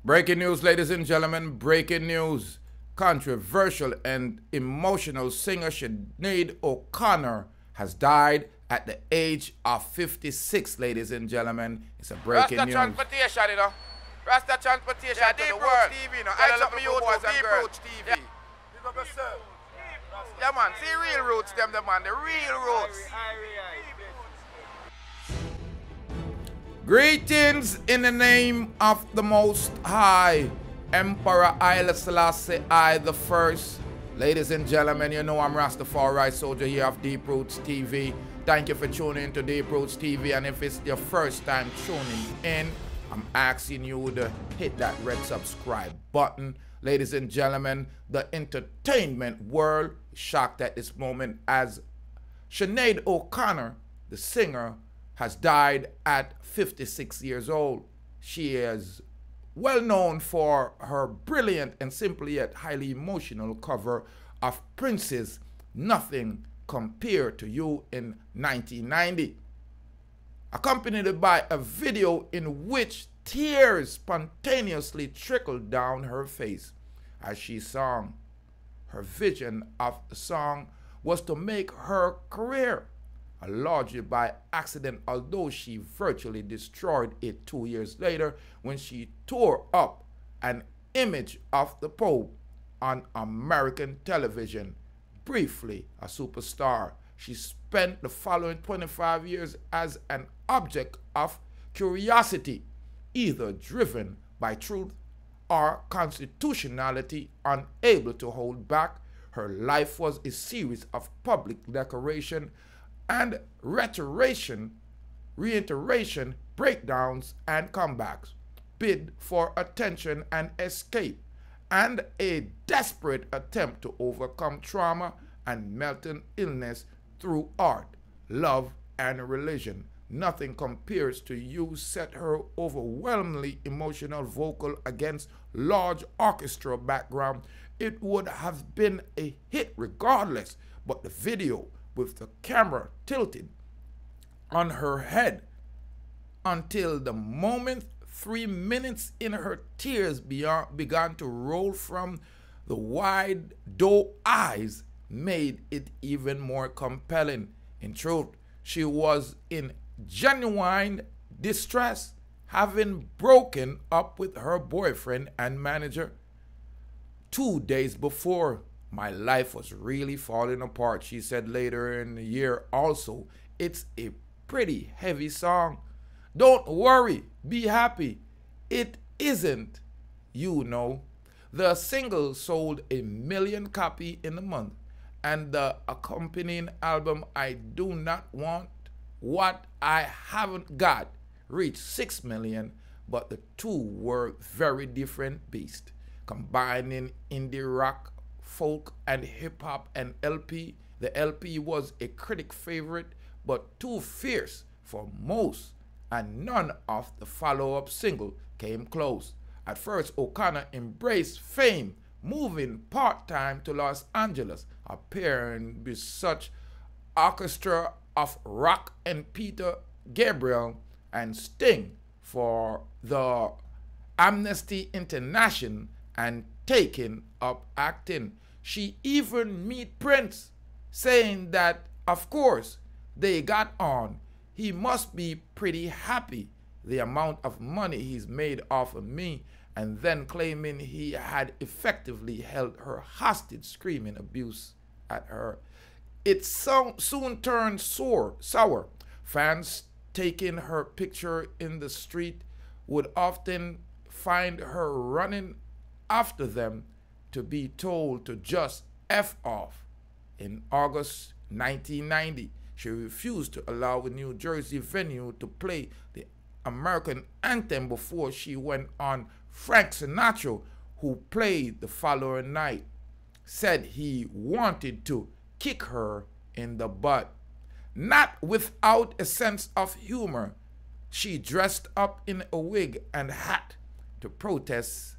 Breaking news, ladies and gentlemen, breaking news. Controversial and emotional singer Sinéad O'Connor has died at the age of 56, ladies and gentlemen. It's a breaking news. Rasta transportation, you know. Rasta transportation to the world. TV, you know. I took me out to Deep Roots TV. Yeah, man. See real roots, them, the man. The real roots. Greetings in the name of the Most High, Emperor Haile Selassie I the First. Ladies and gentlemen, you know I'm Rastafari soldier here of Deep Roots TV. Thank you for tuning in to Deep Roots TV, and if it's your first time tuning in, I'm asking you to hit that red subscribe button. Ladies and gentlemen, the entertainment world is shocked at this moment as Sinéad O'Connor, the singer, has died at 56 years old. She is well known for her brilliant and simply yet highly emotional cover of Prince's Nothing Compared to You in 1990, accompanied by a video in which tears spontaneously trickled down her face as she sang. Her vision of the song was to make her career, largely by accident, although she virtually destroyed it 2 years later when she tore up an image of the Pope on American television. Briefly a superstar, she spent the following 25 years as an object of curiosity, either driven by truth or constitutionality, unable to hold back. Her life was a series of public declaration and reiteration, breakdowns and comebacks, bid for attention and escape, and a desperate attempt to overcome trauma and mental illness through art, love, and religion. Nothing Compares to You set her overwhelmingly emotional vocal against large orchestra background. It would have been a hit regardless, but the video with the camera tilted on her head until the moment 3 minutes in, her tears began to roll from the wide doe eyes, made it even more compelling. In truth, she was in genuine distress, having broken up with her boyfriend and manager 2 days before. My life was really falling apart, she said later in the year. Also, it's a pretty heavy song. Don't worry, be happy. It isn't, you know. The single sold 1 million copies in a month, and the accompanying album, I Do Not Want What I Haven't Got, reached 6 million, but the two were very different beasts, combining indie rock, folk, and hip-hop. And LP. The LP was a critic favorite, but too fierce for most, and none of the follow-up single came close. At first, O'Connor embraced fame, moving part-time to Los Angeles, appearing with such orchestra of rock and Peter Gabriel and Sting for the Amnesty International, and taking up acting. She even met Prince, saying that, of course, they got on. He must be pretty happy the amount of money he's made off of me, and then claiming he had effectively held her hostage, screaming abuse at her. It soon turned sour. Fans taking her picture in the street would often find her running after them to be told to just F off. In August 1990, she refused to allow a New Jersey venue to play the American anthem before she went on. Frank Sinatra, who played the following night, said he wanted to kick her in the butt. Not without a sense of humor, she dressed up in a wig and hat to protest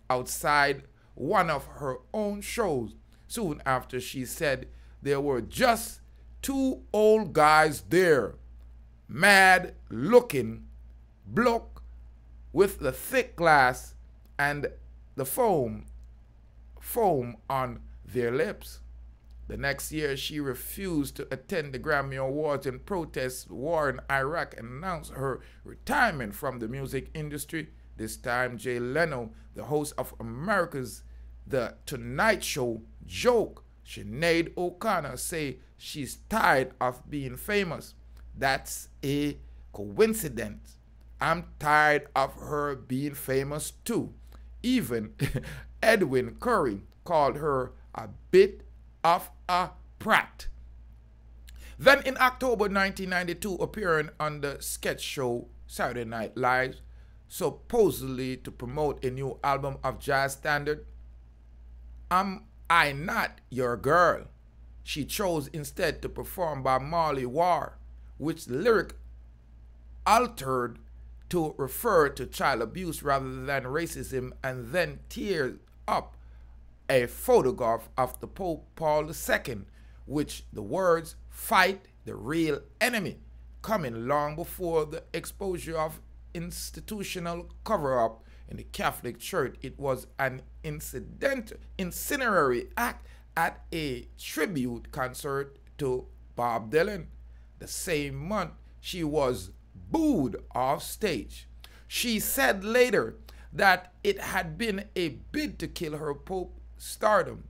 outside one of her own shows. Soon after, she said there were just 2 old guys there, mad looking bloke with the thick glass and the foam on their lips. The next year, she refused to attend the Grammy Awards in protest war in Iraq and announced her retirement from the music industry. This time, Jay Leno, the host of America's The Tonight Show, joked Sinéad O'Connor, say she's tired of being famous. That's a coincidence. I'm tired of her being famous too. Even Edwin Curry called her a bit of a prat. Then in October 1992, appearing on the sketch show Saturday Night Live, supposedly to promote a new album of jazz standard, Am I Not Your Girl? She chose instead to perform Bob Marley War, which lyric altered to refer to child abuse rather than racism, and then teared up a photograph of the Pope Paul II, which the words "fight the real enemy" coming long before the exposure of institutional cover-up in the Catholic Church. It was an incendiary act at a tribute concert to Bob Dylan. The same month, she was booed off stage. She said later that it had been a bid to kill her pop stardom,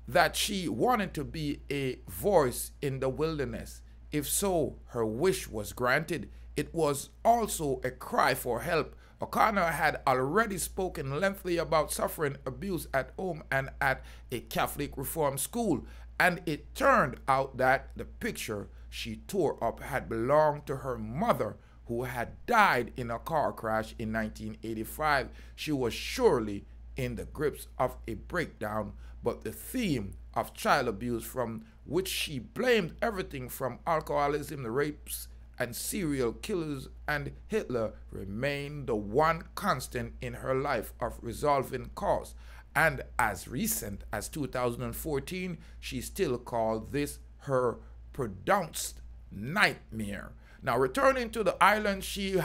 that she wanted to be a voice in the wilderness. If so, her wish was granted. It was also a cry for help. O'Connor had already spoken lengthily about suffering abuse at home and at a Catholic reform school, and it turned out that the picture she tore up had belonged to her mother, who had died in a car crash in 1985. She was surely in the grips of a breakdown, but the theme of child abuse, from which she blamed everything from alcoholism, the rapes, and serial killers and Hitler, remained the one constant in her life of resolving cause. And as recent as 2014, she still called this her pronounced nightmare. Now, returning to the island, she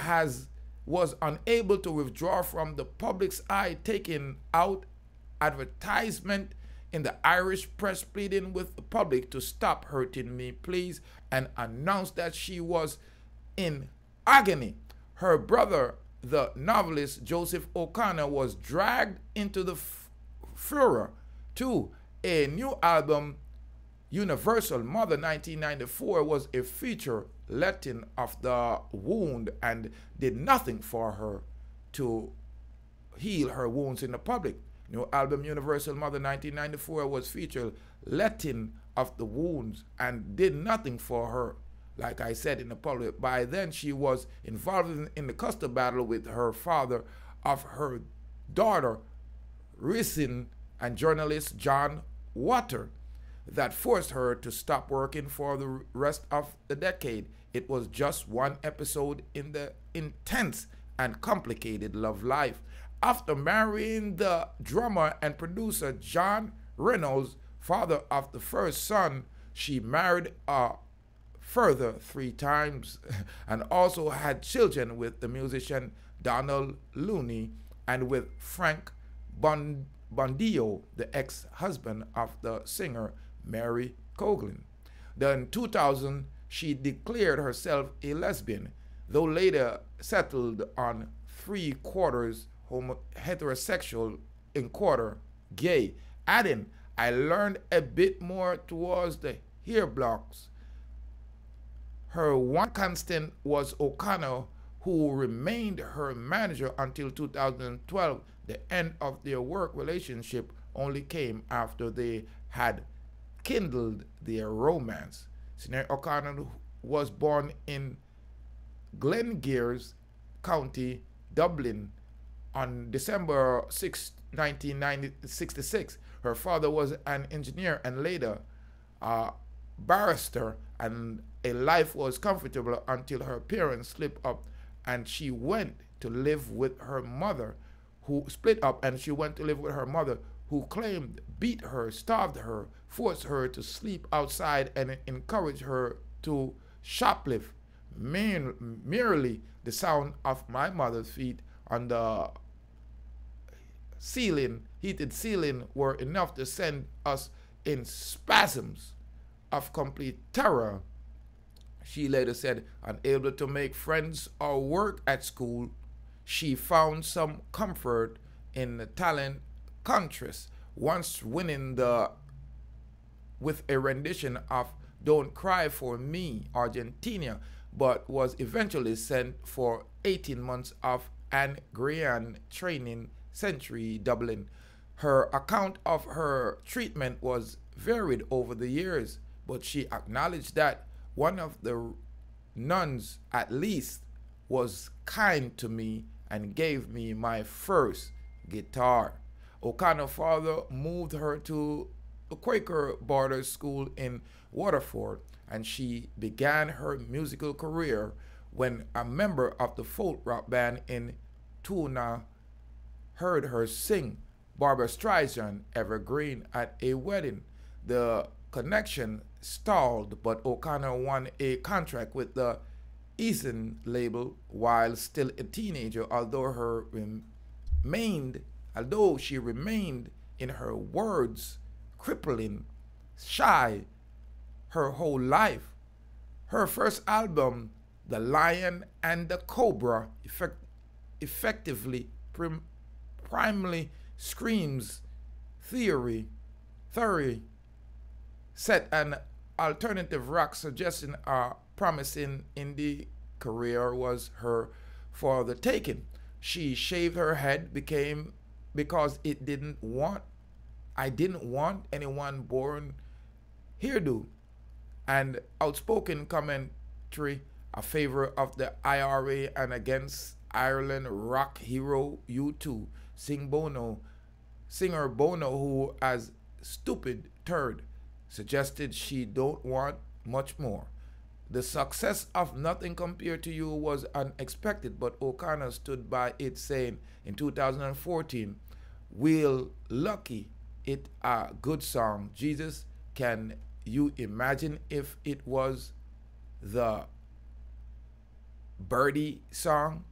was unable to withdraw from the public's eye, taking out advertisement in the Irish press pleading with the public to stop hurting me, please, and announced that she was in agony. Her brother, the novelist Joseph O'Connor, was dragged into the furor to a new album. Universal Mother 1994 was a feature letting of the wound and did nothing for her to heal her wounds in the public. New album Universal Mother 1994 was featured letting of the wounds and did nothing for her, like I said, in the public. By then, she was involved in the custody battle with her father of her daughter, Racine, and journalist John Water, that forced her to stop working for the rest of the decade. It was just one episode in the intense and complicated love life. After marrying the drummer and producer John Reynolds, father of the first son, she married a further 3 times and also had children with the musician Donald Looney and with Frank Bondillo, the ex-husband of the singer Mary Coughlin. Then in 2000, she declared herself a lesbian, though later settled on 3/4 heterosexual and quarter gay, adding, "I learned a bit more towards the hair blocks." Her one constant was O'Connor, who remained her manager until 2012. The end of their work relationship only came after they had kindled their romance. Sinéad O'Connor was born in Glengears County, Dublin, on December 6, 1966. Her father was an engineer and later a barrister, and a life was comfortable until her parents split up and she went to live with her mother, who who claimed beat her, starved her, forced her to sleep outside, and encouraged her to shoplift. merely the sound of my mother's feet on the ceiling, heated ceiling, were enough to send us in spasms of complete terror. She later said, unable to make friends or work at school, she found some comfort in the talent contest, once winning with a rendition of Don't Cry for Me, Argentina, but was eventually sent for 18 months of Angrian training century Dublin. Her account of her treatment was varied over the years, but she acknowledged that one of the nuns at least was kind to me and gave me my first guitar. O'Connor's father moved her to a Quaker boarders school in Waterford, and she began her musical career when a member of the folk rock band in Tuna heard her sing Barbra Streisand Evergreen at a wedding. The connection stalled, but O'Connor won a contract with the Eason label while still a teenager, although she remained in her words crippling shy her whole life. Her first album, The Lion and the Cobra, effectively primarily screams theory, set an alternative rock suggesting a promising indie career was her for the taking. She shaved her head because I didn't want anyone born hairdo, and outspoken commentary a favor of the IRA and against Ireland rock hero U2 singer Bono, who as stupid turd suggested she don't want much more. The success of Nothing Compared to You was unexpected, but O'Connor stood by it, saying in 2014, "We'll lucky it a good song. Jesus, can you imagine if it was the Birdie song?"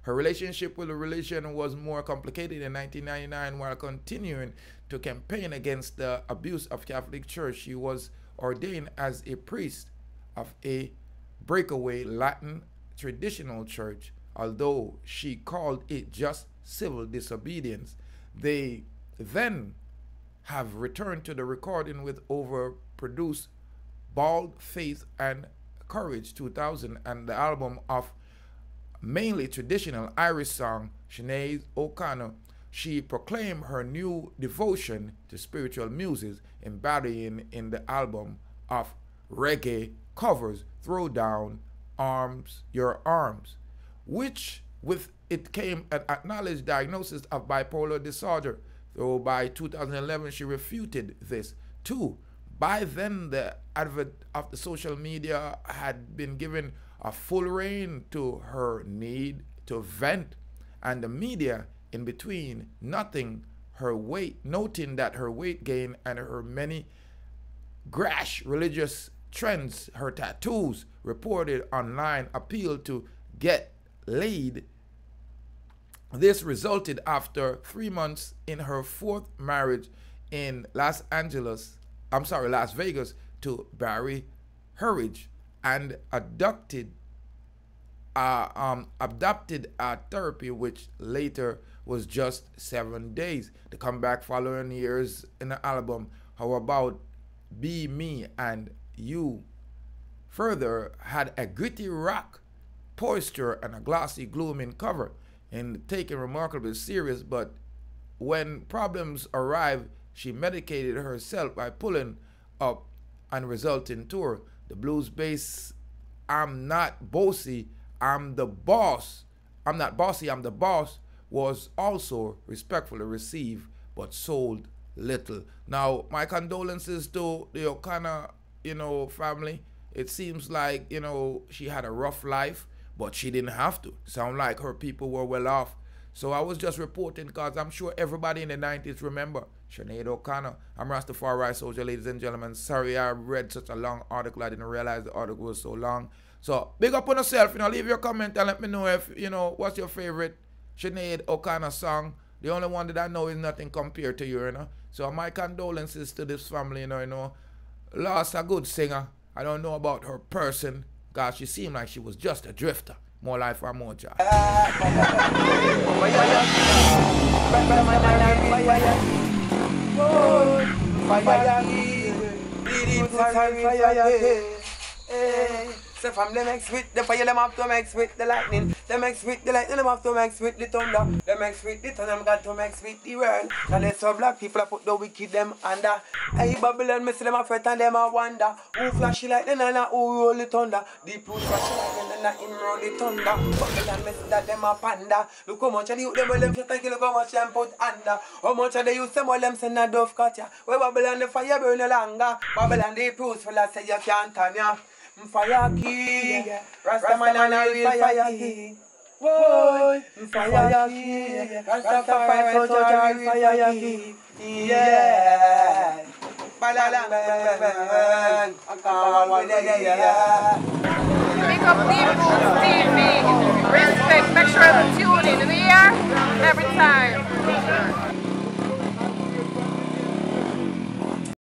Her relationship with the religion was more complicated in 1999. While continuing to campaign against the abuse of Catholic Church, she was ordained as a priest of a breakaway Latin traditional church, although she called it just civil disobedience. They then have returned to the recording with overproduced Bald Faith and Courage 2000 and the album of mainly traditional Irish song Sinéad O'Connor. She proclaimed her new devotion to spiritual muses, embodying in the album of reggae covers Throw Down Your Arms, which with it came an acknowledged diagnosis of bipolar disorder, though by 2011 she refuted this too. By then, the advent of the social media had been given a full rein to her need to vent, and the media in between noting that her weight gain and her many brash religious trends, her tattoos reported online appealed to get laid. This resulted after 3 months in her fourth marriage in Las Vegas to Barry Hurridge, and adopted therapy, which later was just 7 days. The comeback following years in the album How About Be Me and You further had a gritty rock posture and a glossy, glooming cover, and taken remarkably serious, but when problems arrived, she medicated herself by pulling up and resulting tour. The blues bass I'm not bossy, I'm the boss. I'm not bossy, I'm the boss was also respectfully received, but sold little. Now, my condolences to the O'Connor, family. It seems like, she had a rough life, but she didn't have to. Sound like her people were well off. So I was just reporting because I'm sure everybody in the 90s remember Sinead O'Connor. I'm Rastafari soldier, ladies and gentlemen. Sorry I read such a long article. I didn't realize the article was so long. So, big up on yourself, you know, leave your comment and let me know if, you know, what's your favorite Sinéad O'Connor song. The only one that I know is Nothing Compared to You, you know. So, my condolences to this family, you know. Lost a good singer. I don't know about her person, because she seemed like she was just a drifter. More life for more job. So from them mix with the fire, them have to mix with the lightning. Them mix with the lightning, them have to mix with the thunder. Them mix with the thunder, them got to mix with the world. And there's some black people that put the wicked them under. Hey Babylon, me see them a fret and them a wonder. Who flashy like them and who roll the thunder. Deep root flashy like them and him roll the thunder. Babylon, me see that them a panda. Look how much of the youth them will them shit and look how much them put under. How much of the youth them will them send a dove cut ya. Where Babylon the fire burn no longer. Babylon the proofs will I say you can't turn ya. Fire key, Rastaman and a real fire key. Whoa, fire key, Rastafari soldier real fire key. Yeah, balang bang, Pick up Deep Roots TV. Respect. Make sure to tune in. We are every time.